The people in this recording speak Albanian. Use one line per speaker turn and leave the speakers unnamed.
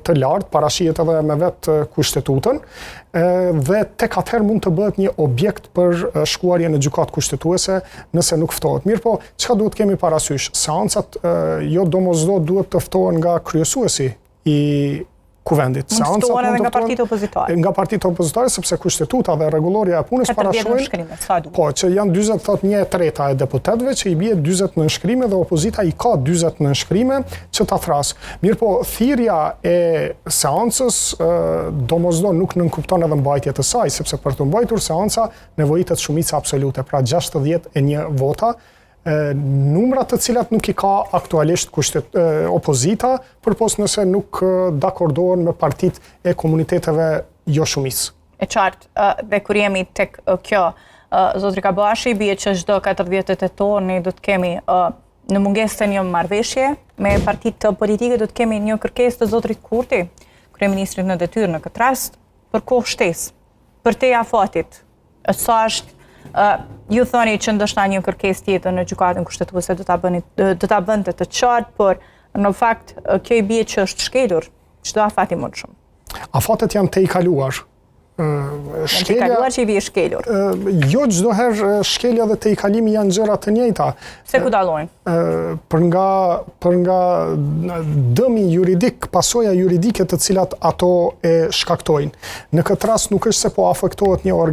të lartë, parashihet edhe me vetë kushtetutën, dhe tek atëherë mund të bëhet një objekt për shkuarje në gjykatë kushtetuese nëse nuk ftohet. Mirë po, çka duhet kemi parasysh? Seancat jo domosdoshmë duhet të ftohen nga kryesuesi i kuvendit.
Mund ftohen edhe nga partitë opozitare.
Nga partitë opozitare, sepse kushtetuta dhe rregulloria e punës parashojnë po, që janë 40 thot 1/3 e deputetëve, që i bie 40 nënshkrime dhe opozita i ka 40 nënshkrime që ta thras. Mirë po, thirrja e seancës domosdoshmë nuk nënkupton edhe mbajtje të saj, sepse për të mbajtur seanca nevojitet shumica absolute, pra 61 vota. Numrat të cilat nuk i ka aktualisht opozita, përpos nëse nuk dakordohen me partitë e komuniteteve jo shumicë.
E qartë, dhe kur jemi tek kjo, zotri Kabashi, bie që çdo 40 tetor ne do të kemi në mungesë të një marrëveshje me partitë politike, do të kemi një kërkesë të zotrit Kurti, kryeministrit në detyrë në këtë rast, për kohë shtesë, për te afatit. Sa është ju thoni që ndoshta një kërkesë tjetër në gjykatën kushtetuese do ta bënte të qartë, por në fakt kjo i bie që është shkelur çdo afati më shumë.
Afatet janë te i kaluar.
Te i kaluar që i bie shkelur.
Jo çdo herë shkelja dhe te i kalimi janë gjëra të njëjta.
Se ku dallojnë?
Për nga dëmi juridik, pasoja juridike të cilat ato e shkaktojnë. Në këtë rast nuk është se po afektohet një organ